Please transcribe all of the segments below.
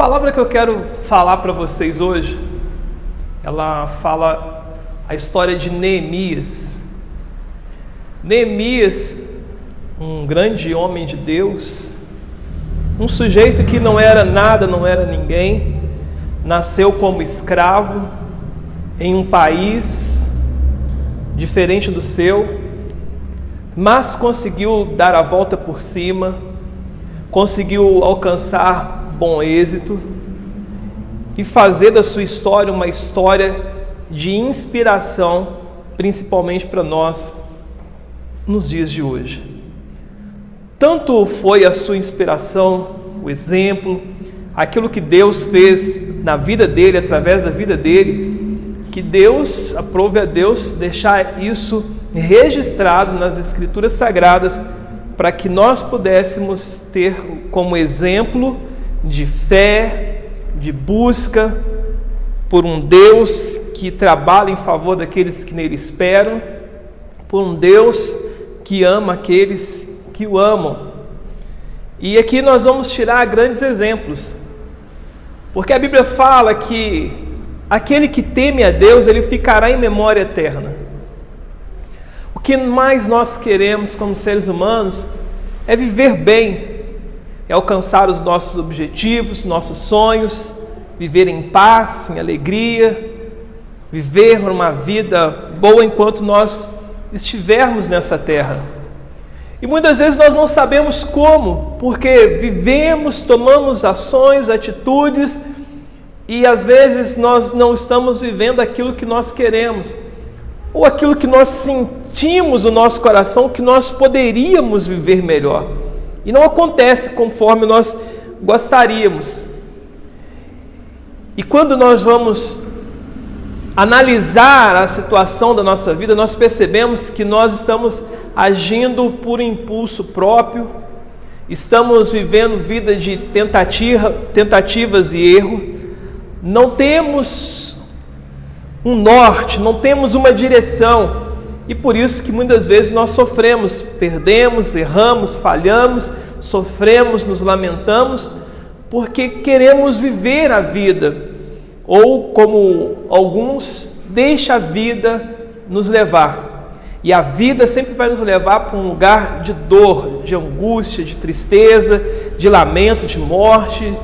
palavra que eu quero falar para vocês hoje, ela fala a história de Neemias. Neemias, um grande homem de Deus, um sujeito que não era nada, não era ninguém, nasceu como escravo em um país diferente do seu, mas conseguiu dar a volta por cima, conseguiu alcançar bom êxito e fazer da sua história uma história de inspiração, principalmente para nós nos dias de hoje. Tanto foi a sua inspiração, o exemplo, aquilo que Deus fez na vida dele, através da vida dele, que Deus, aprove a Deus deixar isso registrado nas Escrituras Sagradas, para que nós pudéssemos ter como exemplo de fé, de busca por um Deus que trabalha em favor daqueles que nele esperam, por um Deus que ama aqueles que o amam. E aqui nós vamos tirar grandes exemplos, porque a Bíblia fala que aquele que teme a Deus, ele ficará em memória eterna. O que mais nós queremos como seres humanos é viver bem, é alcançar os nossos objetivos, nossos sonhos, viver em paz, em alegria, viver uma vida boa enquanto nós estivermos nessa terra. E muitas vezes nós não sabemos como, porque vivemos, tomamos ações, atitudes, e às vezes nós não estamos vivendo aquilo que nós queremos, ou aquilo que nós sentimos no nosso coração que nós poderíamos viver melhor. E não acontece conforme nós gostaríamos. E quando nós vamos analisar a situação da nossa vida, nós percebemos que nós estamos agindo por impulso próprio, estamos vivendo vida de tentativas e erro, não temos um norte, não temos uma direção, e por isso que muitas vezes nós sofremos, perdemos, erramos, falhamos, sofremos, nos lamentamos, porque queremos viver a vida, ou como alguns, deixa a vida nos levar. E a vida sempre vai nos levar para um lugar de dor, de angústia, de tristeza, de lamento, de morte,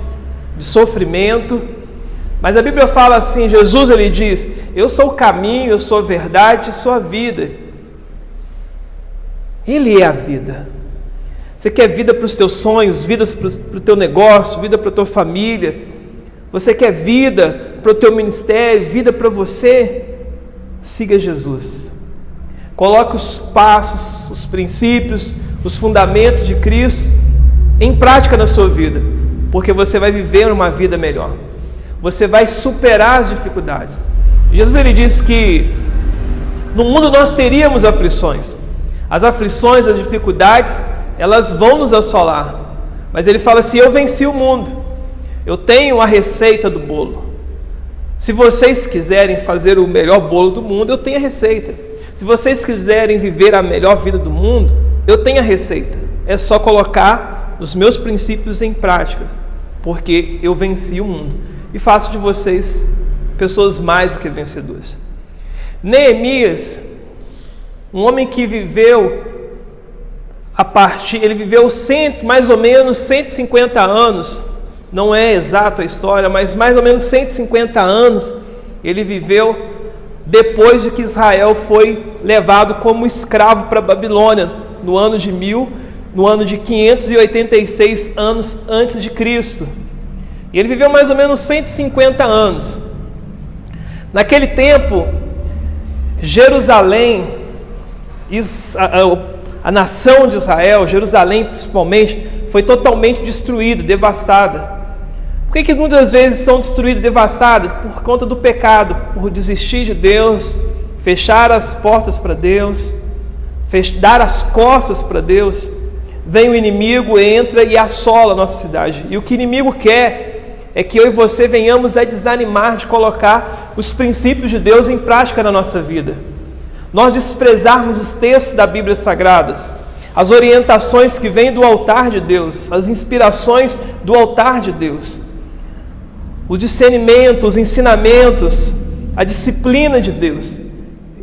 de sofrimento. Mas a Bíblia fala assim, Jesus ele diz, eu sou o caminho, eu sou a verdade, eu sou a vida. Ele é a vida. Você quer vida para os teus sonhos, vida para o teu negócio, vida para a tua família. Você quer vida para o teu ministério, vida para você? Siga Jesus. Coloque os passos, os princípios, os fundamentos de Cristo em prática na sua vida, porque você vai viver uma vida melhor. Você vai superar as dificuldades. Jesus ele disse que no mundo nós teríamos aflições. As aflições, as dificuldades, elas vão nos assolar. Mas ele fala assim, eu venci o mundo. Eu tenho a receita do bolo. Se vocês quiserem fazer o melhor bolo do mundo, eu tenho a receita. Se vocês quiserem viver a melhor vida do mundo, eu tenho a receita. É só colocar os meus princípios em prática, porque eu venci o mundo. E faço de vocês pessoas mais do que vencedoras. Neemias, um homem que viveu ele viveu mais ou menos 150 anos, não é exato a história, mas mais ou menos 150 anos ele viveu depois de que Israel foi levado como escravo para a Babilônia, no ano de 586 anos antes de Cristo. E ele viveu mais ou menos 150 anos. Naquele tempo, Jerusalém, a nação de Israel, Jerusalém principalmente, foi totalmente destruída, devastada. Por que muitas vezes são destruídas, devastadas? Por conta do pecado, por desistir de Deus, fechar as portas para Deus, dar as costas para Deus. Vem o inimigo, entra e assola a nossa cidade. E o que o inimigo quer é que eu e você venhamos a desanimar de colocar os princípios de Deus em prática na nossa vida. Nós desprezarmos os textos da Bíblia Sagradas, as orientações que vêm do altar de Deus, as inspirações do altar de Deus. o discernimento, os ensinamentos, a disciplina de Deus.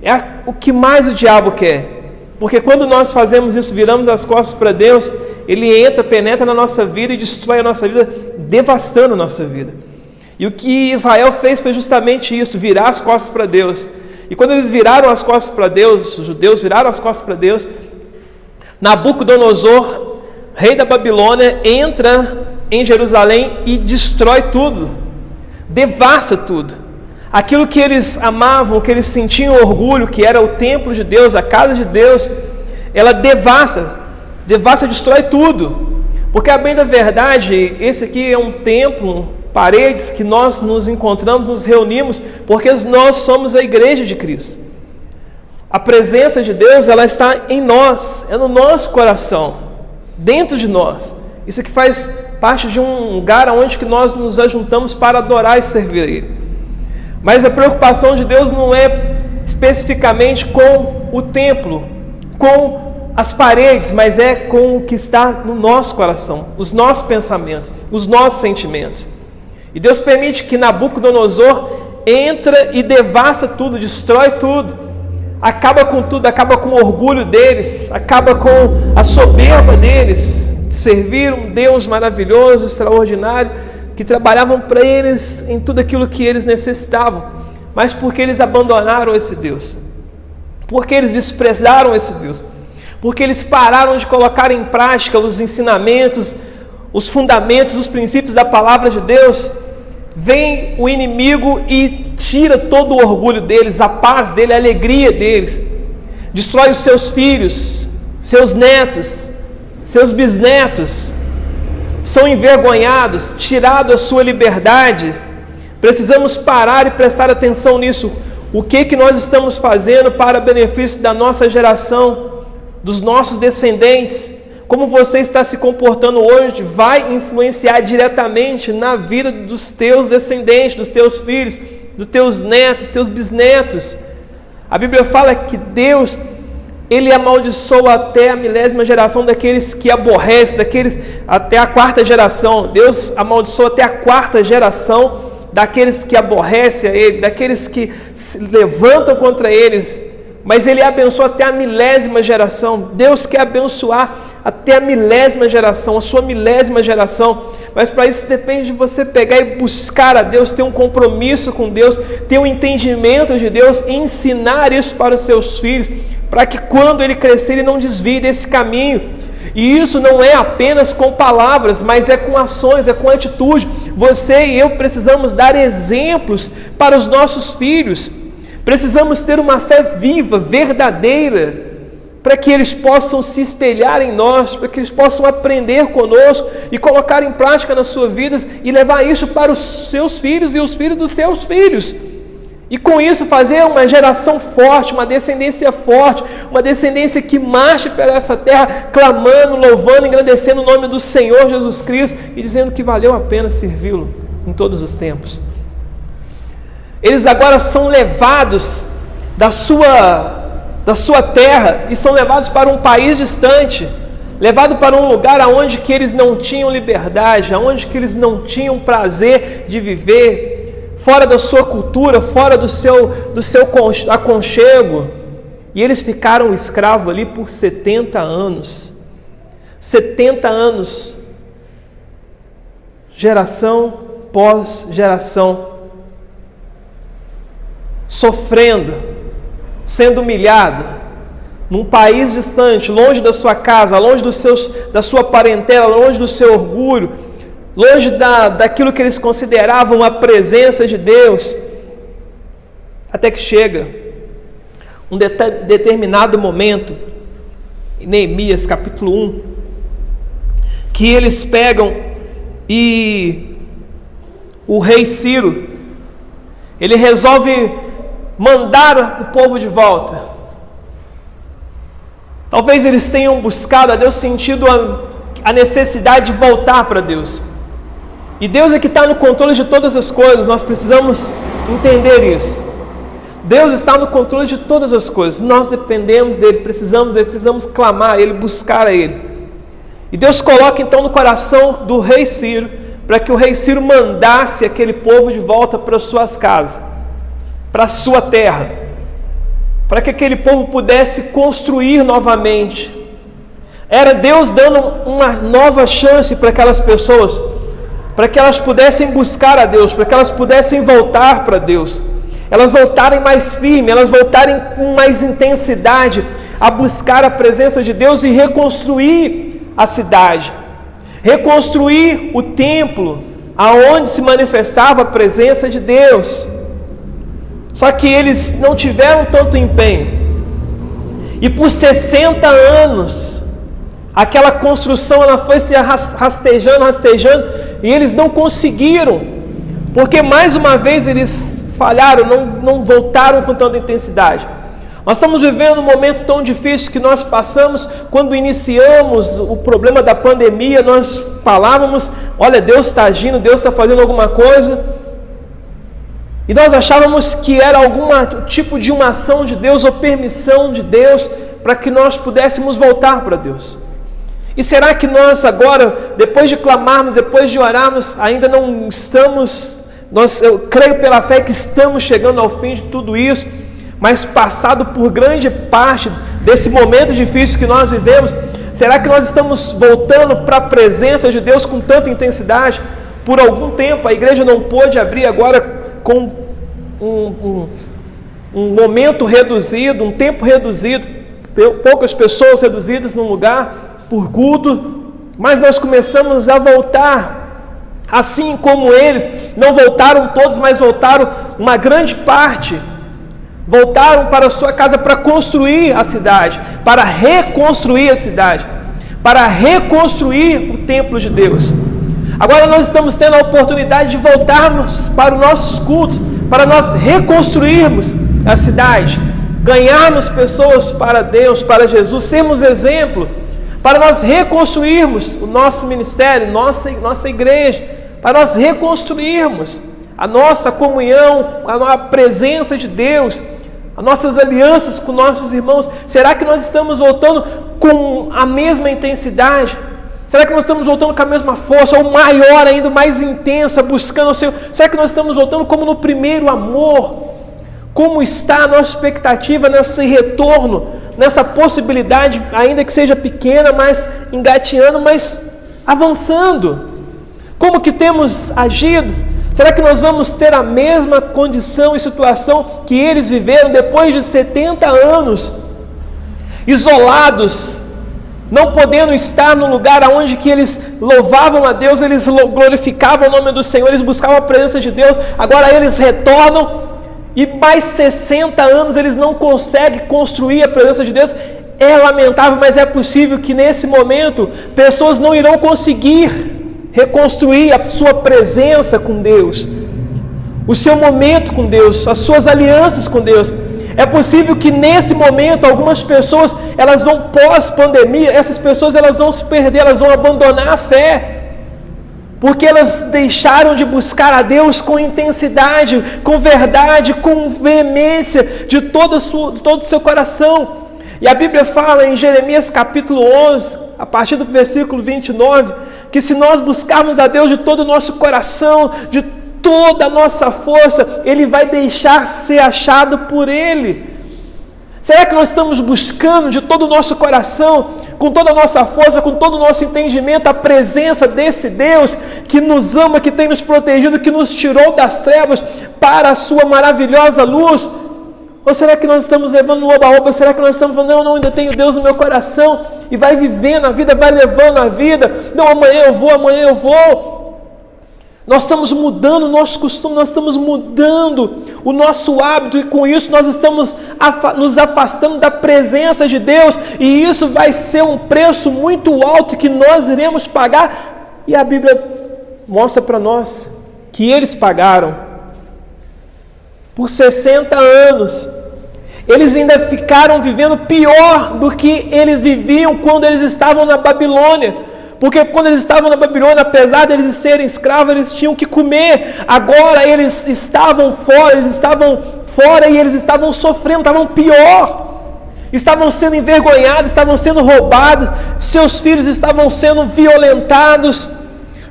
É o que mais o diabo quer. Porque quando nós fazemos isso, viramos as costas para Deus, ele entra, penetra na nossa vida e destrói a nossa vida, devastando a nossa vida. E o que Israel fez foi justamente isso, virar as costas para Deus. E quando eles viraram as costas para Deus, os judeus viraram as costas para Deus, Nabucodonosor, rei da Babilônia, entra em Jerusalém e destrói tudo, devasta tudo. Aquilo que eles amavam, que eles sentiam orgulho, que era o templo de Deus, a casa de Deus, ela devasta, destrói tudo. Porque a bem da verdade, esse aqui é um templo, paredes que nós nos encontramos, nos reunimos, porque nós somos a igreja de Cristo. A presença de Deus, ela está em nós, é no nosso coração, dentro de nós. Isso aqui faz parte de um lugar onde que nós nos ajuntamos para adorar e servir a Ele. Mas a preocupação de Deus não é especificamente com o templo, com as paredes, mas é com o que está no nosso coração, os nossos pensamentos, os nossos sentimentos. E Deus permite que Nabucodonosor entra e devasta tudo, destrói tudo, acaba com tudo, acaba com o orgulho deles, acaba com a soberba deles, de servir um Deus maravilhoso, extraordinário, que trabalhavam para eles em tudo aquilo que eles necessitavam, mas porque eles abandonaram esse Deus, porque eles desprezaram esse Deus, porque eles pararam de colocar em prática os ensinamentos, os fundamentos, os princípios da palavra de Deus, vem o inimigo e tira todo o orgulho deles, a paz dele, a alegria deles, destrói os seus filhos, seus netos, seus bisnetos, são envergonhados, tirados a sua liberdade. Precisamos parar e prestar atenção nisso. O que nós estamos fazendo para benefício da nossa geração, dos nossos descendentes? Como você está se comportando hoje vai influenciar diretamente na vida dos teus descendentes, dos teus filhos, dos teus netos, dos teus bisnetos. A Bíblia fala que Deus, Ele amaldiçoa até a 1000ª geração daqueles que aborrecem, daqueles até a 4ª geração. Deus amaldiçoa até a 4ª geração daqueles que aborrecem a Ele, daqueles que se levantam contra eles. Mas Ele abençoa até a 1000ª geração. Deus quer abençoar até a 1000ª geração, a sua 1000ª geração. Mas para isso depende de você pegar e buscar a Deus, ter um compromisso com Deus, ter um entendimento de Deus e ensinar isso para os seus filhos, para que quando ele crescer ele não desvie desse caminho. E isso não é apenas com palavras, mas é com ações, é com atitude. Você e eu precisamos dar exemplos para os nossos filhos. Precisamos ter uma fé viva, verdadeira, para que eles possam se espelhar em nós, para que eles possam aprender conosco e colocar em prática nas suas vidas e levar isso para os seus filhos e os filhos dos seus filhos. E com isso fazer uma geração forte, uma descendência forte, uma descendência que marche pela essa terra, clamando, louvando, engrandecendo o nome do Senhor Jesus Cristo e dizendo que valeu a pena servi-lo em todos os tempos. Eles agora são levados da sua terra e são levados para um país distante, levados para um lugar onde que eles não tinham liberdade, onde que eles não tinham prazer de viver, fora da sua cultura, fora do seu aconchego. E eles ficaram escravos ali por 70 anos. 70 anos. Geração pós geração. Sofrendo, sendo humilhado, num país distante, longe da sua casa, longe da sua parentela, longe do seu orgulho, longe daquilo que eles consideravam a presença de Deus, até que chega um determinado momento, em Neemias capítulo 1, que eles pegam e o rei Ciro, ele resolve mandar o povo de volta. Talvez eles tenham buscado a Deus, sentido a necessidade de voltar para Deus. E Deus é que está no controle de todas as coisas, nós precisamos entender isso. Deus está no controle de todas as coisas, nós dependemos dele, precisamos clamar a Ele, buscar a Ele. E Deus coloca então no coração do rei Ciro para que o rei Ciro mandasse aquele povo de volta para suas casas, para a sua terra, para que aquele povo pudesse construir novamente. Era Deus dando uma nova chance para aquelas pessoas, para que elas pudessem buscar a Deus, para que elas pudessem voltar para Deus, elas voltarem mais firmes, elas voltarem com mais intensidade a buscar a presença de Deus e reconstruir a cidade, reconstruir o templo aonde se manifestava a presença de Deus. Só que eles não tiveram tanto empenho, e por 60 anos aquela construção ela foi se rastejando, e eles não conseguiram, porque mais uma vez eles falharam, não voltaram com tanta intensidade. Nós estamos vivendo um momento tão difícil que nós passamos. Quando iniciamos o problema da pandemia, nós falávamos, olha, Deus está agindo, Deus está fazendo alguma coisa, e nós achávamos que era algum tipo de uma ação de Deus ou permissão de Deus para que nós pudéssemos voltar para Deus. E será que nós agora, depois de clamarmos, depois de orarmos, ainda não estamos, eu creio pela fé que estamos chegando ao fim de tudo isso, mas passado por grande parte desse momento difícil que nós vivemos, será que nós estamos voltando para a presença de Deus com tanta intensidade? Por algum tempo a igreja não pôde abrir agora com um momento reduzido, um tempo reduzido, poucas pessoas reduzidas num lugar por culto, mas nós começamos a voltar, assim como eles, não voltaram todos, mas voltaram uma grande parte, voltaram para a sua casa para construir a cidade, para reconstruir a cidade, para reconstruir o templo de Deus. Agora nós estamos tendo a oportunidade de voltarmos para os nossos cultos, para nós reconstruirmos a cidade, ganharmos pessoas para Deus, para Jesus, sermos exemplo, para nós reconstruirmos o nosso ministério, nossa igreja, para nós reconstruirmos a nossa comunhão, a presença de Deus, as nossas alianças com nossos irmãos. Será que nós estamos voltando com a mesma intensidade? Será que nós estamos voltando com a mesma força, ou maior ainda, mais intensa, buscando o Senhor? Será que nós estamos voltando como no primeiro amor? Como está a nossa expectativa nesse retorno, nessa possibilidade, ainda que seja pequena, mas engateando, mas avançando? Como que temos agido? Será que nós vamos ter a mesma condição e situação que eles viveram depois de 70 anos, isolados, não podendo estar no lugar onde que eles louvavam a Deus, eles glorificavam o nome do Senhor, eles buscavam a presença de Deus, agora eles retornam, e mais 60 anos eles não conseguem construir a presença de Deus? É lamentável, mas é possível que nesse momento pessoas não irão conseguir reconstruir a sua presença com Deus, o seu momento com Deus, as suas alianças com Deus. É possível que nesse momento algumas pessoas, elas vão pós-pandemia, essas pessoas elas vão se perder, elas vão abandonar a fé, porque elas deixaram de buscar a Deus com intensidade, com verdade, com veemência, de todo o seu coração. E a Bíblia fala em Jeremias capítulo 11, a partir do versículo 29, que se nós buscarmos a Deus de todo o nosso coração, de toda a nossa força, Ele vai deixar ser achado por Ele. Será que nós estamos buscando de todo o nosso coração, com toda a nossa força, com todo o nosso entendimento, a presença desse Deus que nos ama, que tem nos protegido, que nos tirou das trevas para a sua maravilhosa luz? Ou será que nós estamos levando no oba-oba? Será que nós estamos falando, não, ainda tenho Deus no meu coração, e vai vivendo a vida, vai levando a vida, não, amanhã eu vou. Nós estamos mudando o nosso costume, nós estamos mudando o nosso hábito, e com isso nós estamos nos afastando da presença de Deus, e isso vai ser um preço muito alto que nós iremos pagar, e a Bíblia mostra para nós que eles pagaram. Por 60 anos, eles ainda ficaram vivendo pior do que eles viviam quando eles estavam na Babilônia. Porque quando eles estavam na Babilônia, apesar de eles serem escravos, eles tinham que comer. Agora eles estavam fora e eles estavam sofrendo, estavam pior. Estavam sendo envergonhados, estavam sendo roubados, seus filhos estavam sendo violentados.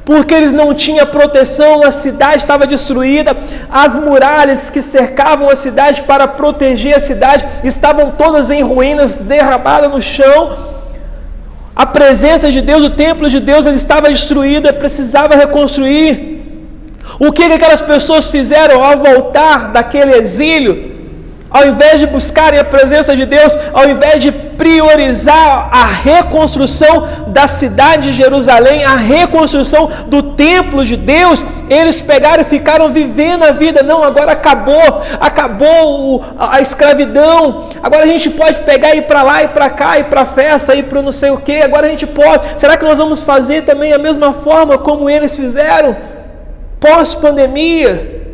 porque eles não tinham proteção, a cidade estava destruída, as muralhas que cercavam a cidade para proteger a cidade estavam todas em ruínas, derrabadas no chão. A presença de Deus, o templo de Deus, ele estava destruído, precisava reconstruir. O que aquelas pessoas fizeram ao voltar daquele exílio? Ao invés de buscarem a presença de Deus, ao invés de priorizar a reconstrução da cidade de Jerusalém, a reconstrução do templo de Deus, eles pegaram e ficaram vivendo a vida. Não, agora acabou a escravidão, agora a gente pode pegar e ir para lá, ir para cá, ir para a festa, ir para não sei o que, agora a gente pode. Será que nós vamos fazer também a mesma forma como eles fizeram, pós-pandemia?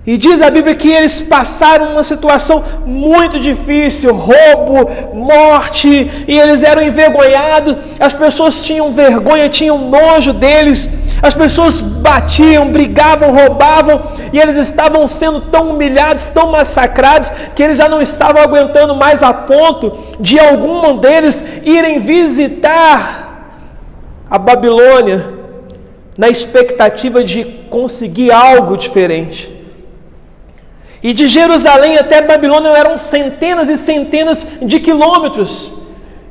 E diz a Bíblia que eles passaram uma situação muito difícil, roubo, morte, e eles eram envergonhados, as pessoas tinham vergonha, tinham nojo deles, as pessoas batiam, brigavam, roubavam, e eles estavam sendo tão humilhados, tão massacrados, que eles já não estavam aguentando mais, a ponto de algum deles irem visitar a Babilônia, na expectativa de conseguir algo diferente. E de Jerusalém até Babilônia eram centenas e centenas de quilômetros.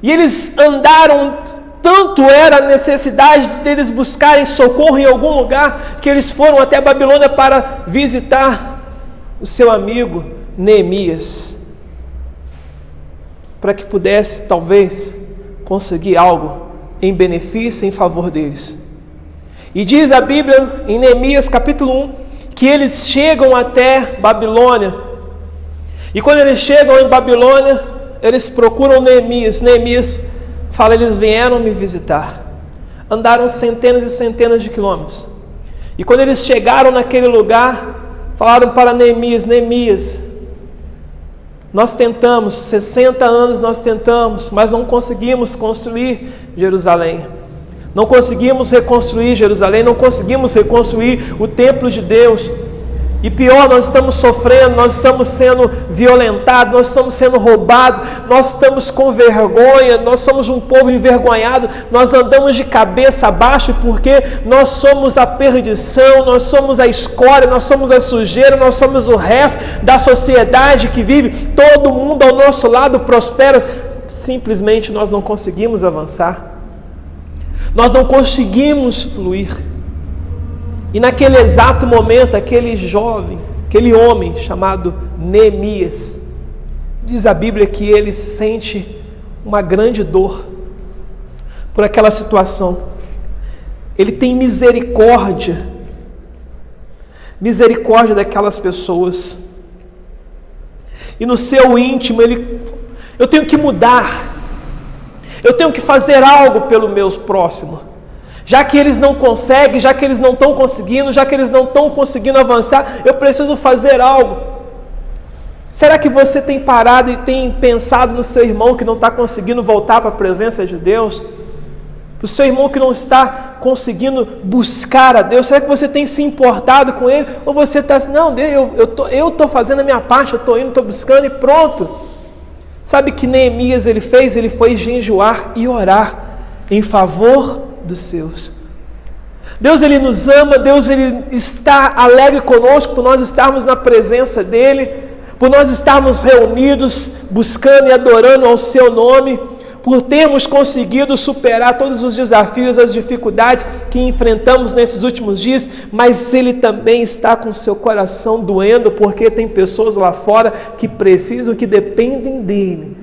E eles andaram, tanto era a necessidade deles buscarem socorro em algum lugar, que eles foram até Babilônia para visitar o seu amigo Neemias, para que pudesse, talvez, conseguir algo em benefício, em favor deles. E diz a Bíblia em Neemias capítulo 1, que eles chegam até Babilônia, e quando eles chegam em Babilônia, eles procuram Neemias. Neemias fala: eles vieram me visitar, andaram centenas e centenas de quilômetros, e quando eles chegaram naquele lugar, falaram para Neemias: Neemias, nós tentamos, 60 anos nós tentamos, mas não conseguimos construir Jerusalém. Não conseguimos reconstruir Jerusalém, não conseguimos reconstruir o templo de Deus. E pior, nós estamos sofrendo, nós estamos sendo violentados, nós estamos sendo roubados, nós estamos com vergonha, nós somos um povo envergonhado, nós andamos de cabeça abaixo porque nós somos a perdição, nós somos a escória, nós somos a sujeira, nós somos o resto da sociedade que vive, todo mundo ao nosso lado prospera, simplesmente nós não conseguimos avançar. Nós não conseguimos fluir. E naquele exato momento, aquele jovem, aquele homem chamado Neemias, diz a Bíblia que ele sente uma grande dor por aquela situação. Ele tem misericórdia daquelas pessoas. E no seu íntimo, eu tenho que mudar. Eu tenho que fazer algo pelo meu próximo. Já que eles não conseguem, já que eles não estão conseguindo, já que eles não estão conseguindo avançar, eu preciso fazer algo. Será que você tem parado e tem pensado no seu irmão que não está conseguindo voltar para a presença de Deus? O seu irmão que não está conseguindo buscar a Deus? Será que você tem se importado com ele? Ou você está assim: não, eu estou fazendo a minha parte, eu estou indo, estou buscando e pronto. Sabe o que Neemias ele fez? Ele foi jejuar e orar em favor dos seus. Deus ele nos ama, Deus ele está alegre conosco por nós estarmos na presença dele, por nós estarmos reunidos, buscando e adorando ao seu nome, por termos conseguido superar todos os desafios, as dificuldades que enfrentamos nesses últimos dias, mas ele também está com seu coração doendo, porque tem pessoas lá fora que precisam, que dependem dele.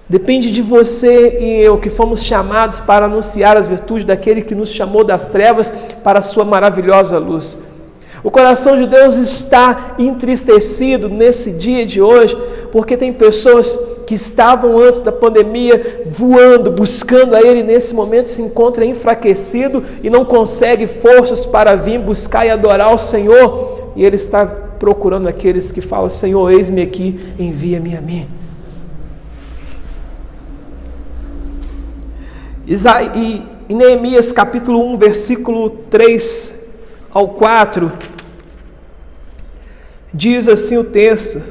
Depende de você e eu, que fomos chamados para anunciar as virtudes daquele que nos chamou das trevas para a sua maravilhosa luz. O coração de Deus está entristecido nesse dia de hoje, porque tem pessoas que estavam antes da pandemia voando, buscando a Ele, nesse momento se encontra enfraquecido e não consegue forças para vir buscar e adorar o Senhor, e Ele está procurando aqueles que falam: Senhor, eis-me aqui, envia-me a mim. E Neemias capítulo 1, versículo 3 ao 4, diz assim o texto: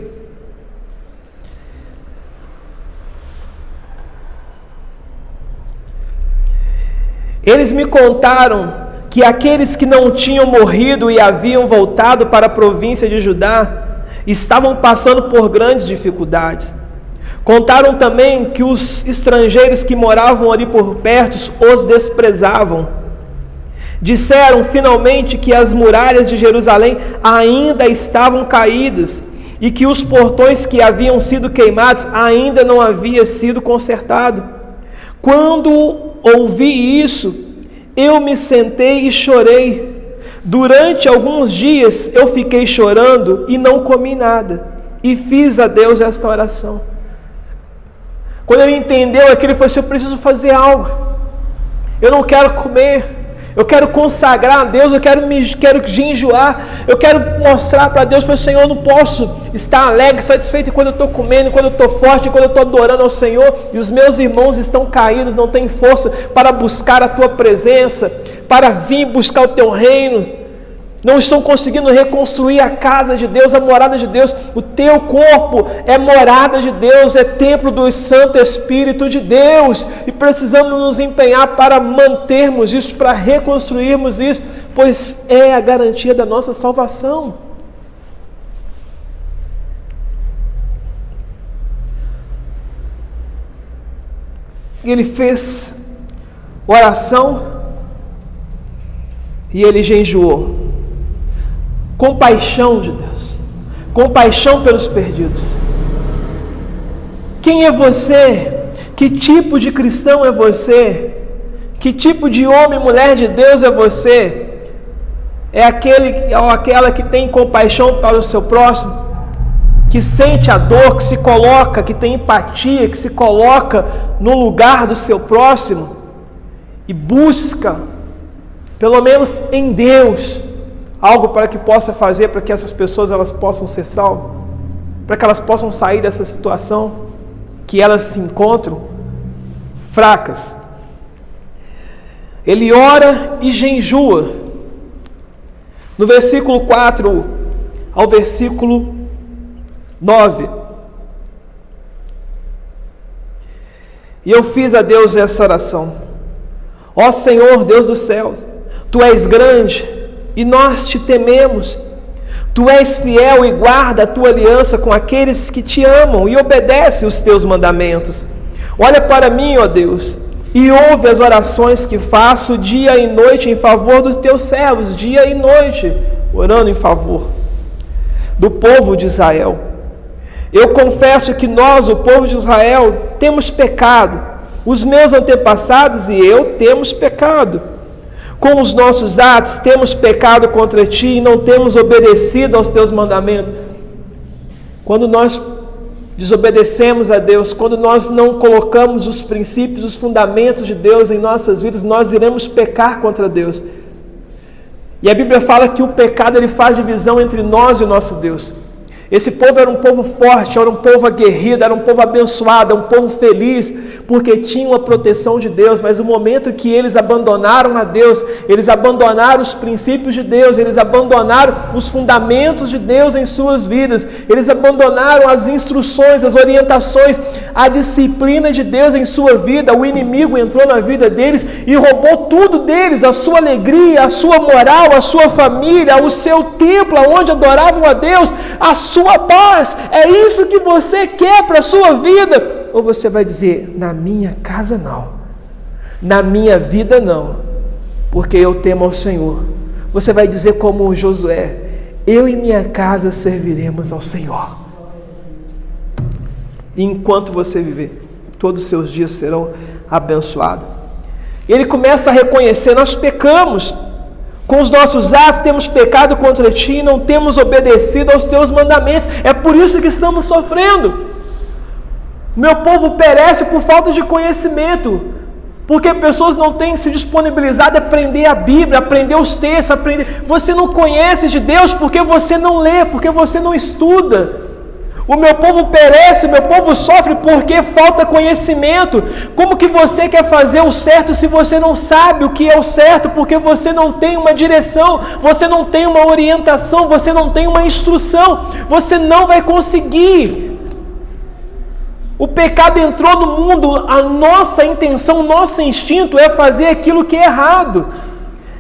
Eles me contaram que aqueles que não tinham morrido e haviam voltado para a província de Judá estavam passando por grandes dificuldades. Contaram também que os estrangeiros que moravam ali por perto os desprezavam. Disseram finalmente que as muralhas de Jerusalém ainda estavam caídas e que os portões que haviam sido queimados ainda não haviam sido consertados. Quando ouvi isso, eu me sentei e chorei. Durante alguns dias eu fiquei chorando e não comi nada. E fiz a Deus esta oração. Quando ele entendeu aquilo, ele falou assim: eu preciso fazer algo. Eu não quero comer. Eu quero consagrar a Deus, eu quero jejuar, eu quero mostrar para Deus, Senhor, eu não posso estar alegre, satisfeito quando eu estou comendo, quando eu estou forte, quando eu estou adorando ao Senhor, e os meus irmãos estão caídos, não têm força para buscar a Tua presença, para vir buscar o Teu reino, não estão conseguindo reconstruir a casa de Deus, a morada de Deus. O teu corpo é morada de Deus, é templo do Santo Espírito de Deus, e precisamos nos empenhar para mantermos isso, para reconstruirmos isso, pois é a garantia da nossa salvação. E ele fez oração e ele jejuou. Compaixão de Deus, compaixão pelos perdidos. Quem é você? Que tipo de cristão é você? Que tipo de homem, mulher de Deus é você? É aquele ou aquela que tem compaixão para o seu próximo, que sente a dor, que se coloca, que tem empatia, que se coloca no lugar do seu próximo e busca, pelo menos em Deus, algo para que possa fazer para que essas pessoas elas possam ser salvas, para que elas possam sair dessa situação que elas se encontram fracas. Ele ora e jejua. No versículo 4 ao versículo 9. E eu fiz a Deus essa oração: ó Senhor, Deus dos céus, Tu és grande e nós te tememos. Tu és fiel e guarda a tua aliança com aqueles que te amam e obedecem os teus mandamentos. Olha para mim, ó Deus, e ouve as orações que faço dia e noite em favor dos teus servos, dia e noite, orando em favor do povo de Israel. Eu confesso que nós, o povo de Israel, temos pecado. Os meus antepassados e eu temos pecado. Com os nossos atos temos pecado contra Ti e não temos obedecido aos Teus mandamentos. Quando nós desobedecemos a Deus, quando nós não colocamos os princípios, os fundamentos de Deus em nossas vidas, nós iremos pecar contra Deus. E a Bíblia fala que o pecado ele faz divisão entre nós e o nosso Deus. Esse povo era um povo forte, era um povo aguerrido, era um povo abençoado, era um povo feliz, porque tinham a proteção de Deus. Mas no momento que eles abandonaram a Deus, eles abandonaram os princípios de Deus, eles abandonaram os fundamentos de Deus em suas vidas, eles abandonaram as instruções, as orientações, a disciplina de Deus em sua vida. O inimigo entrou na vida deles e roubou tudo deles, a sua alegria, a sua moral, a sua família, o seu templo onde adoravam a Deus, a sua paz. É isso que você quer para a sua vida? Ou você vai dizer: na minha casa não, na minha vida não, porque eu temo ao Senhor. Você vai dizer como Josué: eu e minha casa serviremos ao Senhor. E enquanto você viver, todos os seus dias serão abençoados. Ele começa a reconhecer: nós pecamos, com os nossos atos temos pecado contra Ti e não temos obedecido aos Teus mandamentos. É por isso que estamos sofrendo. Meu povo perece por falta de conhecimento, porque pessoas não têm se disponibilizado a aprender a Bíblia, aprender os textos, aprender. Você não conhece de Deus porque você não lê, porque você não estuda. O meu povo perece, o meu povo sofre porque falta conhecimento. Como que você quer fazer o certo se você não sabe o que é o certo? Porque você não tem uma direção, você não tem uma orientação, você não tem uma instrução. Você não vai conseguir O pecado entrou no mundo, a nossa intenção, o nosso instinto é fazer aquilo que é errado.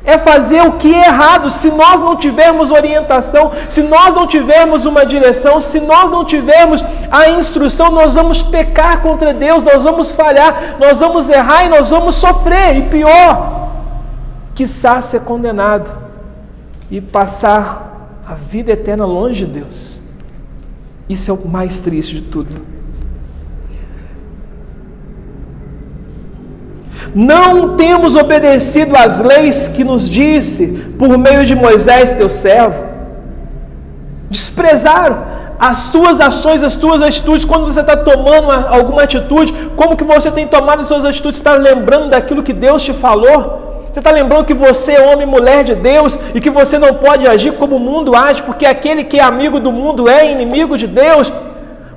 É fazer o que é errado. Se nós não tivermos orientação, se nós não tivermos uma direção, se nós não tivermos a instrução, nós vamos pecar contra Deus, nós vamos falhar, nós vamos errar e nós vamos sofrer. E pior, quiçá ser condenado e passar a vida eterna longe de Deus. Isso é o mais triste de tudo. Não temos obedecido às leis que nos disse por meio de Moisés, teu servo. Desprezaram as tuas ações, as tuas atitudes. Quando você está tomando alguma atitude, como que você tem tomado as suas atitudes? Você está lembrando daquilo que Deus te falou? Você está lembrando que você é homem e mulher de Deus e que você não pode agir como o mundo age, porque aquele que é amigo do mundo é inimigo de Deus?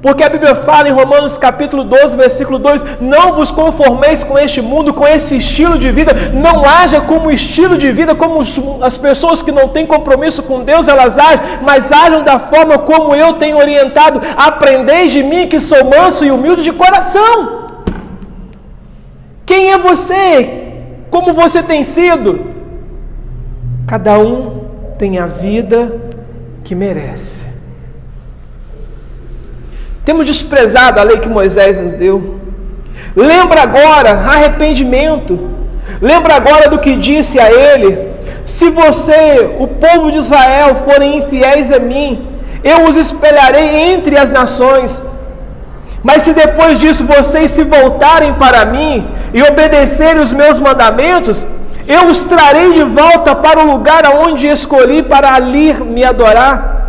Porque a Bíblia fala em Romanos capítulo 12, versículo 2, não vos conformeis com este mundo, com esse estilo de vida, não haja como estilo de vida, como as pessoas que não têm compromisso com Deus, elas agem, mas hajam da forma como eu tenho orientado, aprendeis de mim que sou manso e humilde de coração. Quem é você? Como você tem sido? Cada um tem a vida que merece. Temos desprezado a lei que Moisés nos deu. Lembra agora, arrependimento. Lembra agora do que disse a ele: se você, o povo de Israel, forem infiéis a mim, eu os espalharei entre as nações. Mas se depois disso vocês se voltarem para mim e obedecerem os meus mandamentos, eu os trarei de volta para o lugar aonde escolhi para ali me adorar.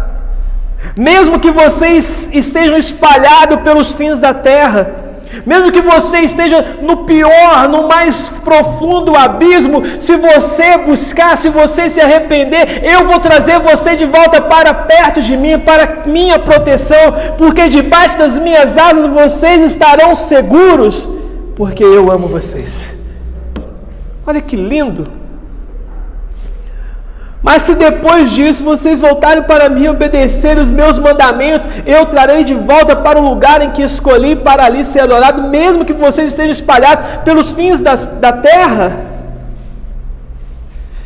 Mesmo que vocês estejam espalhados pelos fins da terra, mesmo que você esteja no pior, no mais profundo abismo, se você buscar, se você se arrepender, eu vou trazer você de volta para perto de mim, para minha proteção, porque debaixo das minhas asas vocês estarão seguros, porque eu amo vocês. Olha que lindo! Mas se depois disso vocês voltarem para mim e obedecerem os meus mandamentos, eu trarei de volta para o lugar em que escolhi para ali ser adorado, mesmo que vocês estejam espalhados pelos fins da terra.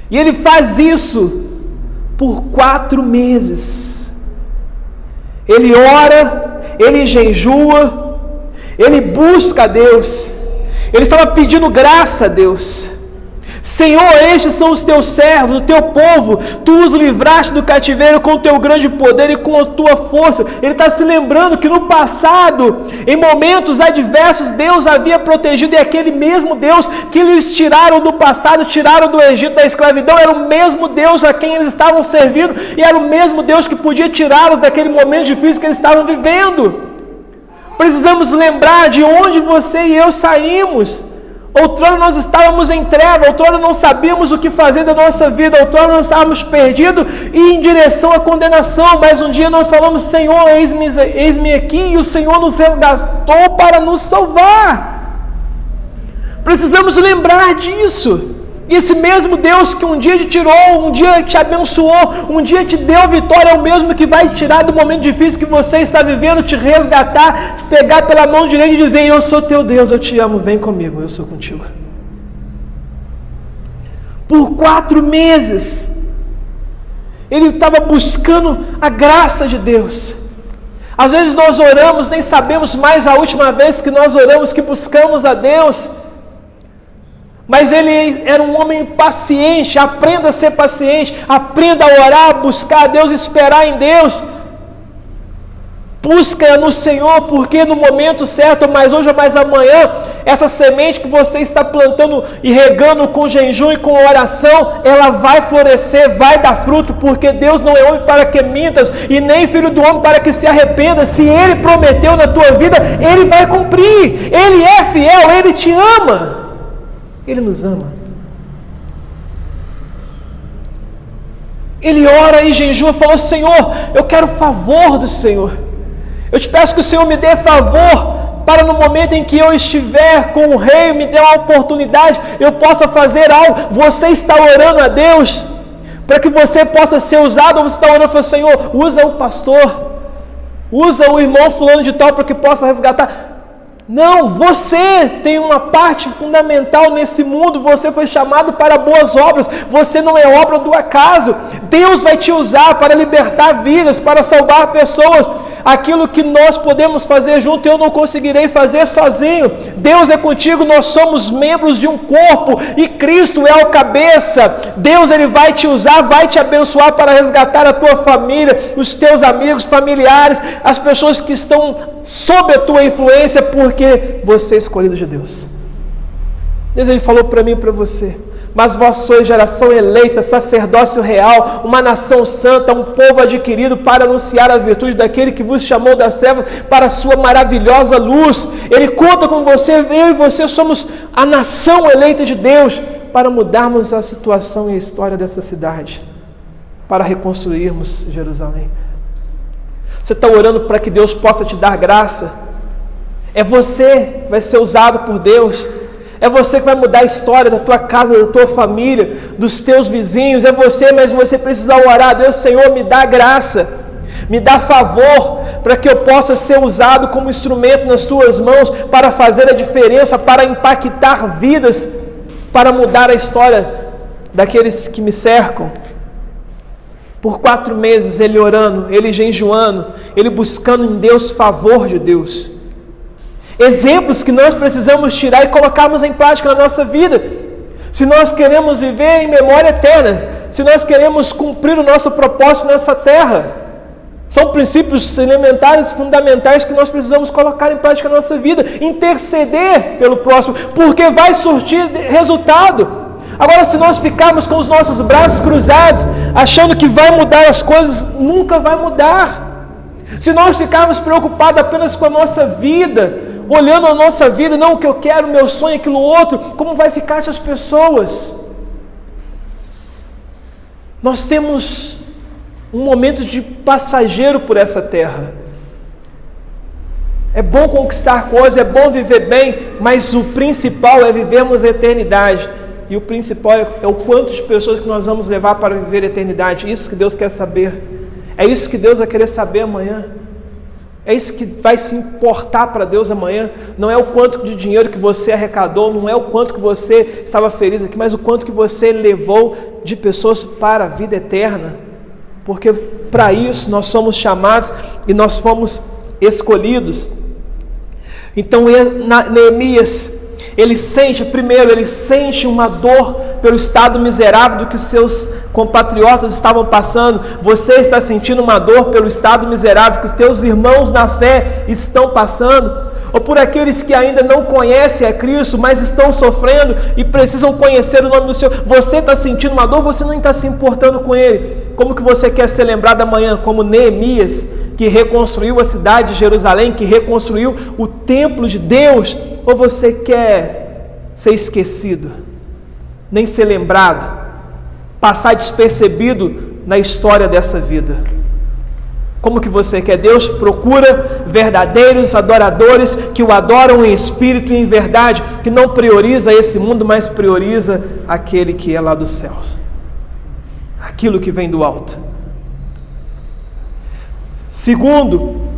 E ele faz isso por 4 meses. Ele ora, ele jejua, ele busca a Deus, ele estava pedindo graça a Deus. Senhor, estes são os teus servos, o teu povo, tu os livraste do cativeiro com o teu grande poder e com a tua força. Ele está se lembrando que no passado, em momentos adversos, Deus havia protegido, e aquele mesmo Deus que eles tiraram do passado, tiraram do Egito da escravidão, era o mesmo Deus a quem eles estavam servindo, e era o mesmo Deus que podia tirá-los daquele momento difícil que eles estavam vivendo. Precisamos lembrar de onde você e eu saímos. Outrora nós estávamos em treva, outrora não sabíamos o que fazer da nossa vida, outrora nós estávamos perdidos e em direção à condenação, mas um dia nós falamos: Senhor, eis-me aqui, e o Senhor nos resgatou para nos salvar. Precisamos lembrar disso. Esse mesmo Deus que um dia te tirou, um dia te abençoou, um dia te deu vitória, é o mesmo que vai te tirar do momento difícil que você está vivendo, te resgatar, te pegar pela mão direita e dizer: eu sou teu Deus, eu te amo, vem comigo, eu sou contigo. Por 4 meses, ele estava buscando a graça de Deus. Às vezes nós oramos, nem sabemos mais a última vez que nós oramos, que buscamos a Deus. Mas ele era um homem paciente. Aprenda a ser paciente, aprenda a orar, a buscar a Deus, esperar em Deus. Busca no Senhor, porque no momento certo, mais hoje ou mais amanhã, essa semente que você está plantando e regando com jejum e com oração, ela vai florescer, vai dar fruto, porque Deus não é homem para que mintas, e nem filho do homem para que se arrependa. Se Ele prometeu na tua vida, Ele vai cumprir. Ele é fiel, Ele te ama. Ele nos ama. Ele ora e jejua, falou: Senhor, eu quero o favor do Senhor. Eu te peço que o Senhor me dê favor, para no momento em que eu estiver com o rei, me dê uma oportunidade, eu possa fazer algo. Você está orando a Deus para que você possa ser usado, ou você está orando e fala: Senhor, usa o pastor, usa o irmão fulano de tal para que possa resgatar. Não, você tem uma parte fundamental nesse mundo, você foi chamado para boas obras, você não é obra do acaso. Deus vai te usar para libertar vidas, para salvar pessoas. Aquilo que nós podemos fazer junto, eu não conseguirei fazer sozinho. Deus é contigo, nós somos membros de um corpo e Cristo é o cabeça. Deus, Ele vai te usar, vai te abençoar para resgatar a tua família, os teus amigos, familiares, as pessoas que estão sob a tua influência, porque você é escolhido de Deus. Deus, Ele falou para mim e para você: mas vós sois geração eleita, sacerdócio real, uma nação santa, um povo adquirido para anunciar as virtudes daquele que vos chamou das trevas para a sua maravilhosa luz. Ele conta com você, eu e você somos a nação eleita de Deus para mudarmos a situação e a história dessa cidade, para reconstruirmos Jerusalém. Você está orando para que Deus possa te dar graça? É você que vai ser usado por Deus. É você que vai mudar a história da tua casa, da tua família, dos teus vizinhos. É você, mas você precisa orar: Deus, Senhor, me dá graça, me dá favor, para que eu possa ser usado como instrumento nas tuas mãos, para fazer a diferença, para impactar vidas, para mudar a história daqueles que me cercam. Por 4 meses ele orando, ele jejuando, ele buscando em Deus favor de Deus. Exemplos que nós precisamos tirar e colocarmos em prática na nossa vida. Se nós queremos viver em memória eterna, se nós queremos cumprir o nosso propósito nessa terra, são princípios elementares, fundamentais que nós precisamos colocar em prática na nossa vida. Interceder pelo próximo, porque vai surtir resultado. Agora, se nós ficarmos com os nossos braços cruzados, achando que vai mudar as coisas, nunca vai mudar. Se nós ficarmos preocupados apenas com a nossa vida, olhando a nossa vida, não o que eu quero, o meu sonho, aquilo outro, como vai ficar essas pessoas? Nós temos um momento de passageiro por essa terra. É bom conquistar coisas, é bom viver bem, mas o principal é vivermos a eternidade. E o principal é o quanto de pessoas que nós vamos levar para viver a eternidade. Isso que Deus quer saber. É isso que Deus vai querer saber amanhã. É isso que vai se importar para Deus amanhã. Não é o quanto de dinheiro que você arrecadou, não é o quanto que você estava feliz aqui, mas o quanto que você levou de pessoas para a vida eterna. Porque para isso nós somos chamados e nós fomos escolhidos. Então Neemias, ele sente uma dor pelo estado miserável do que seus compatriotas estavam passando. Você está sentindo uma dor pelo estado miserável que os teus irmãos na fé estão passando? Ou por aqueles que ainda não conhecem a Cristo, mas estão sofrendo e precisam conhecer o nome do Senhor? Você está sentindo uma dor, você não está se importando com Ele. Como que você quer ser lembrado amanhã? Como Neemias, que reconstruiu a cidade de Jerusalém, que reconstruiu o templo de Deus? Ou você quer ser esquecido, nem ser lembrado, passar despercebido na história dessa vida? Como que você quer? Deus procura verdadeiros adoradores que o adoram em espírito e em verdade, que não prioriza esse mundo, mas prioriza aquele que é lá dos céus, aquilo que vem do alto. Segundo,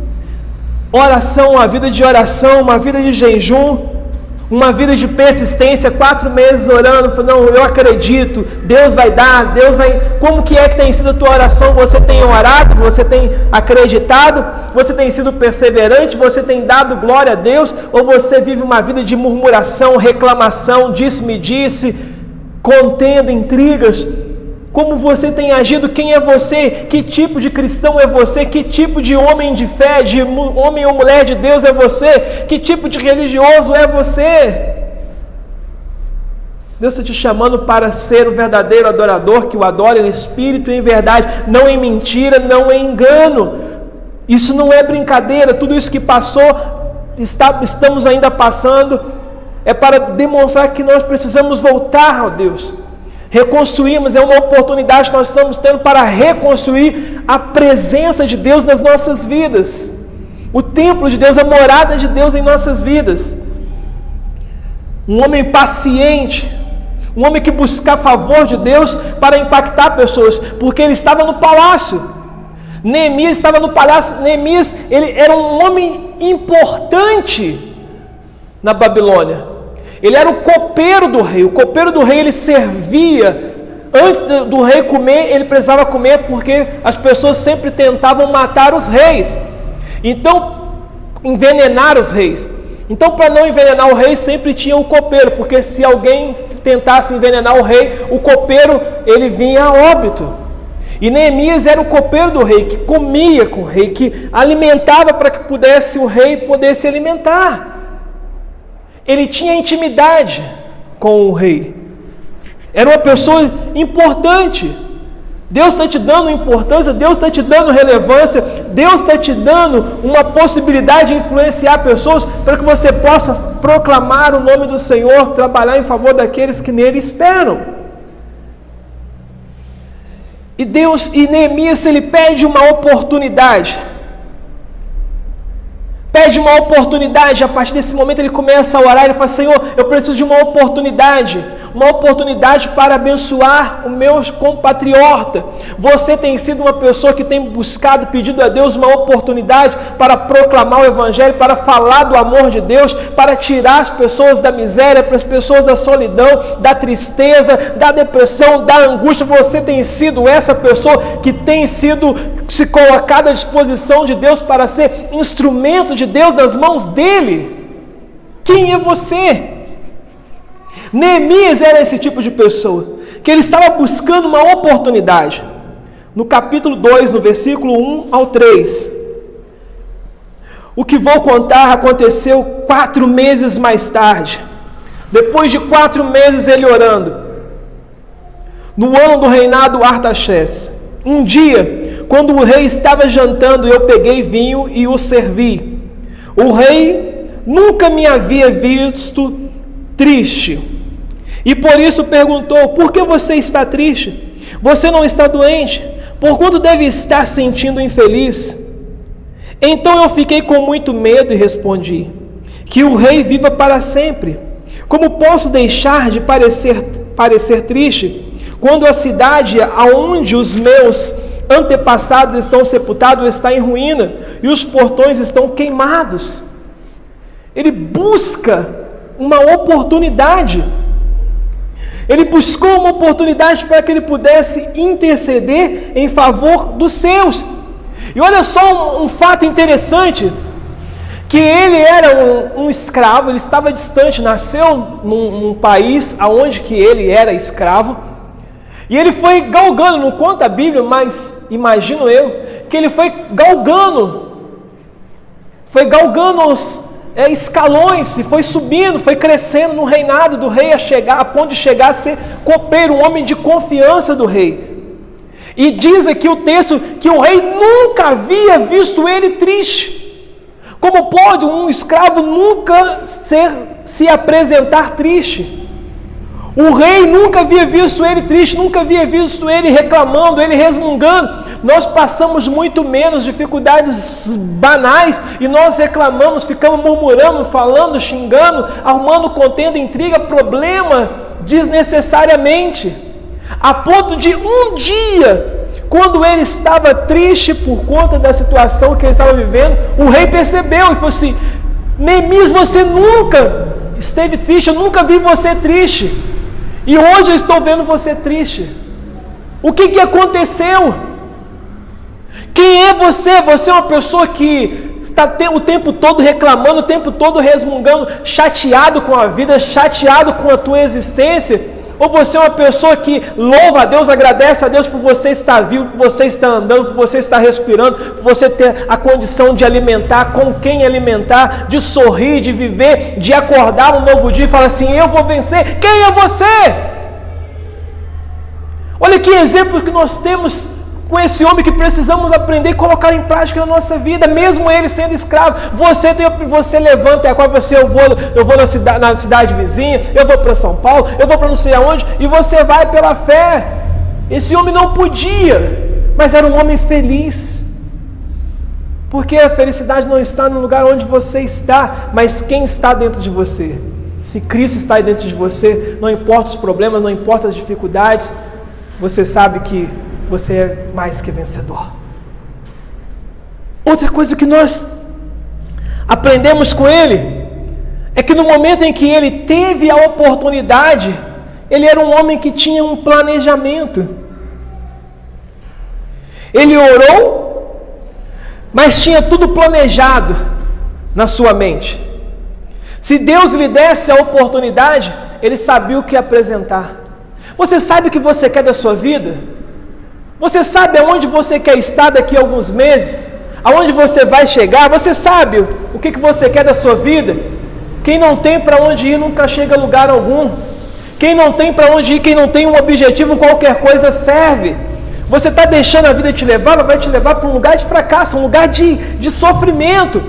oração, uma vida de oração, uma vida de jejum, uma vida de persistência, 4 meses orando, não, eu acredito, Deus vai dar, Deus vai... Como que tem sido a tua oração? Você tem orado, você tem acreditado, você tem sido perseverante, você tem dado glória a Deus, ou você vive uma vida de murmuração, reclamação, disse-me-disse, contenda, intrigas? Como você tem agido? Quem é você? Que tipo de cristão é você? Que tipo de homem de fé, de homem ou mulher de Deus é você? Que tipo de religioso é você? Deus está te chamando para ser o verdadeiro adorador, que o adora em espírito e em verdade, não em mentira, não em engano. Isso não é brincadeira, tudo isso que passou, estamos ainda passando, é para demonstrar que nós precisamos voltar a Deus. Reconstruirmos, é uma oportunidade que nós estamos tendo para reconstruir a presença de Deus nas nossas vidas, o templo de Deus, a morada de Deus em nossas vidas. Um homem paciente, um homem que busca favor de Deus para impactar pessoas, porque ele estava no palácio. Neemias estava no palácio. Neemias, ele era um homem importante na Babilônia. Ele era o copeiro do rei. O copeiro do rei, ele servia. Antes do rei comer, ele precisava comer porque as pessoas sempre tentavam matar os reis. Então, envenenar os reis. Então, para não envenenar o rei, sempre tinha o copeiro, porque se alguém tentasse envenenar o rei, o copeiro, ele vinha a óbito. E Neemias era o copeiro do rei, que comia com o rei, que alimentava para que o rei pudesse alimentar. Ele tinha intimidade com o rei. Era uma pessoa importante. Deus está te dando importância, Deus está te dando relevância, Deus está te dando uma possibilidade de influenciar pessoas para que você possa proclamar o nome do Senhor, trabalhar em favor daqueles que nele esperam. E Neemias, ele pede uma oportunidade. A partir desse momento ele começa a orar, ele fala: Senhor, eu preciso de uma oportunidade para abençoar o meu compatriota. Você tem sido uma pessoa que tem buscado, pedido a Deus uma oportunidade para proclamar o Evangelho, para falar do amor de Deus, para tirar as pessoas da miséria, para as pessoas da solidão, da tristeza, da depressão, da angústia. Você tem sido essa pessoa que tem sido se colocado à disposição de Deus para ser instrumento de Deus nas mãos dele. Quem é você? Neemias era esse tipo de pessoa, que ele estava buscando uma oportunidade. No capítulo 2, no versículo 1 ao 3, o que vou contar aconteceu 4 meses mais tarde. Depois de 4 meses ele orando, no ano do reinado do Artaxerxes, um dia, quando o rei estava jantando, eu peguei vinho e o servi. O rei nunca me havia visto triste, e por isso perguntou: por que você está triste? Você não está doente? Por quanto deve estar sentindo infeliz? Então eu fiquei com muito medo e respondi: que o rei viva para sempre. Como posso deixar de parecer triste quando a cidade aonde os meus antepassados estão sepultados está em ruína e os portões estão queimados? Ele busca uma oportunidade. Ele buscou uma oportunidade para que ele pudesse interceder em favor dos seus. E olha só um fato interessante, que ele era um escravo, ele estava distante, nasceu num país onde que ele era escravo, e ele foi galgando, não conta a Bíblia, mas imagino eu, que ele foi galgando os escalões, e foi subindo, foi crescendo no reinado do rei, a ponto de chegar a ser copeiro, um homem de confiança do rei. E diz aqui o texto que o rei nunca havia visto ele triste. Como pode um escravo nunca se apresentar triste? O rei nunca havia visto ele triste, nunca havia visto ele reclamando, ele resmungando. Nós passamos muito menos dificuldades banais e nós reclamamos, ficamos murmurando, falando, xingando, arrumando contenda, intriga, problema desnecessariamente. A ponto de um dia, quando ele estava triste por conta da situação que ele estava vivendo, o rei percebeu e falou assim: Neemias, você nunca esteve triste, eu nunca vi você triste. E hoje eu estou vendo você triste. O que aconteceu? Quem é você? Você é uma pessoa que está o tempo todo reclamando, o tempo todo resmungando, chateado com a vida, chateado com a tua existência? Ou você é uma pessoa que louva a Deus, agradece a Deus por você estar vivo, por você estar andando, por você estar respirando, por você ter a condição de alimentar, com quem alimentar, de sorrir, de viver, de acordar um novo dia e falar assim: eu vou vencer. Quem é você? Olha que exemplo que nós temos com esse homem que precisamos aprender e colocar em prática na nossa vida, mesmo ele sendo escravo. Você levanta e acorda, eu vou na cidade vizinha, eu vou para São Paulo, eu vou para não sei aonde, e você vai pela fé. Esse homem não podia, mas era um homem feliz, porque a felicidade não está no lugar onde você está, mas quem está dentro de você. Se Cristo está aí dentro de você, não importa os problemas, não importa as dificuldades, você sabe que você é mais que vencedor. Outra coisa que nós aprendemos com ele é que no momento em que ele teve a oportunidade, ele era um homem que tinha um planejamento. Ele orou, mas tinha tudo planejado na sua mente. Se Deus lhe desse a oportunidade, ele sabia o que apresentar. Você sabe o que você quer da sua vida? Você sabe aonde você quer estar daqui a alguns meses? Aonde você vai chegar? Você sabe o que você quer da sua vida? Quem não tem para onde ir nunca chega a lugar algum. Quem não tem para onde ir, quem não tem um objetivo, qualquer coisa serve. Você está deixando a vida te levar, ela vai te levar para um lugar de fracasso, um lugar de sofrimento.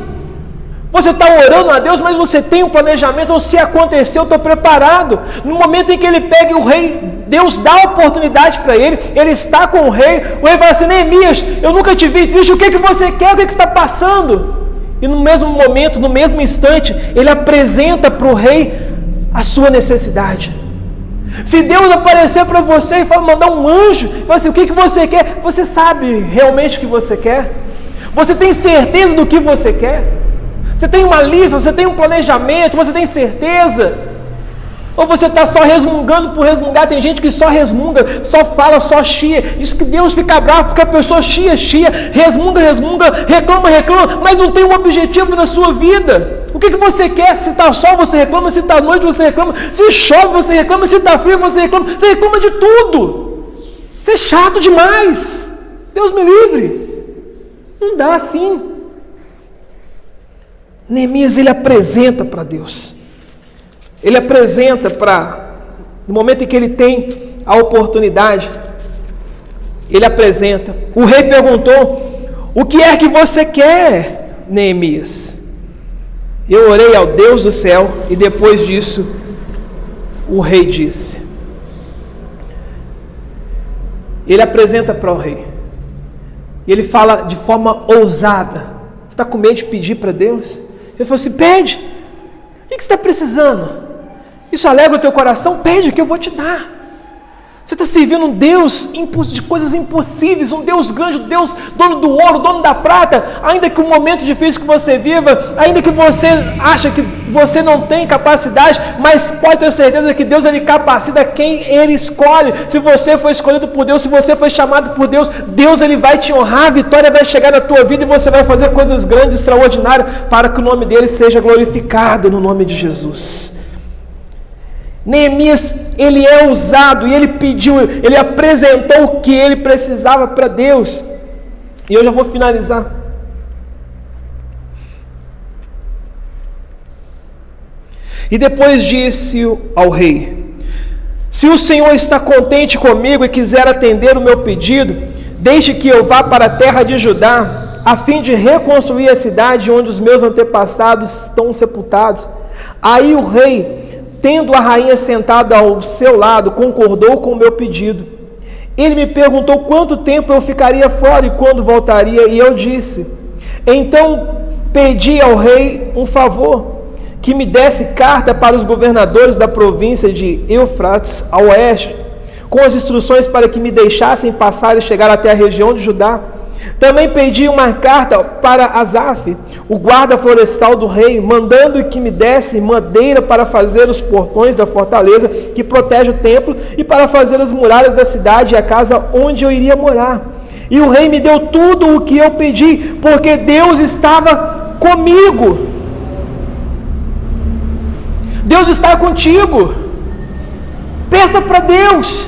Você está orando a Deus, mas você tem um planejamento, ou se acontecer, eu estou preparado. No momento em que ele pega o rei, Deus dá a oportunidade para ele está com o rei fala assim: Neemias, eu nunca te vi triste, o que você quer, o que está passando? E no mesmo momento, no mesmo instante, ele apresenta para o rei a sua necessidade. Se Deus aparecer para você e mandar um anjo, e falar assim: o que você quer? Você sabe realmente o que você quer? Você tem certeza do que você quer? Você tem uma lista, você tem um planejamento, você tem certeza? Ou você está só resmungando por resmungar? Tem gente que só resmunga, só fala, só chia. Isso que Deus fica bravo, porque a pessoa chia, resmunga, reclama, mas não tem um objetivo na sua vida. O que você quer? Se está sol, você reclama. Se está noite, você reclama. Se chove, você reclama. Se está frio, você reclama. Você reclama de tudo. Você é chato demais. Deus me livre. Não dá assim. Neemias, ele apresenta para Deus. Ele apresenta no momento em que ele tem a oportunidade, ele apresenta. O rei perguntou: o que é que você quer, Neemias? Eu orei ao Deus do céu, e depois disso, o rei disse. Ele apresenta para o rei. E ele fala de forma ousada. Você está com medo de pedir para Deus? Ele falou assim: pede. O que você está precisando? Isso alegra o teu coração? Pede que eu vou te dar. Você está servindo um Deus de coisas impossíveis, um Deus grande, um Deus dono do ouro, dono da prata. Ainda que um momento difícil que você viva, ainda que você acha que você não tem capacidade, mas pode ter certeza que Deus, ele capacita quem ele escolhe. Se você foi escolhido por Deus, se você foi chamado por Deus, Deus, ele vai te honrar, a vitória vai chegar na tua vida e você vai fazer coisas grandes, extraordinárias, para que o nome dele seja glorificado no nome de Jesus. Neemias, ele é ousado e ele pediu, ele apresentou o que ele precisava para Deus. E eu já vou finalizar. E depois disse ao rei: se o Senhor está contente comigo e quiser atender o meu pedido, deixe que eu vá para a terra de Judá, a fim de reconstruir a cidade onde os meus antepassados estão sepultados. Aí o rei, tendo a rainha sentada ao seu lado, concordou com o meu pedido. Ele me perguntou quanto tempo eu ficaria fora e quando voltaria, e eu disse: então pedi ao rei um favor, que me desse carta para os governadores da província de Eufrates, a oeste, com as instruções para que me deixassem passar e chegar até a região de Judá. Também pedi uma carta para Asaf, o guarda florestal do rei, mandando que me desse madeira para fazer os portões da fortaleza que protege o templo e para fazer as muralhas da cidade e a casa onde eu iria morar. E o rei me deu tudo o que eu pedi, porque Deus estava comigo. Deus está contigo. Peça para Deus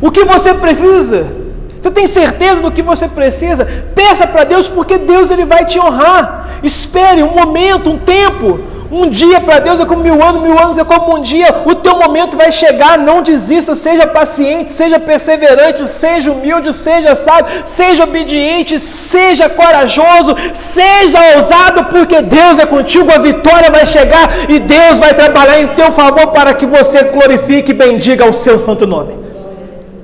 o que você precisa. Você tem certeza do que você precisa? Peça para Deus, porque Deus, ele vai te honrar. Espere um momento, um tempo. Um dia para Deus é como 1000 anos, 1000 anos é como um dia. O teu momento vai chegar, não desista, seja paciente, seja perseverante, seja humilde, seja sábio, seja obediente, seja corajoso, seja ousado, porque Deus é contigo, a vitória vai chegar e Deus vai trabalhar em teu favor para que você glorifique e bendiga o seu santo nome.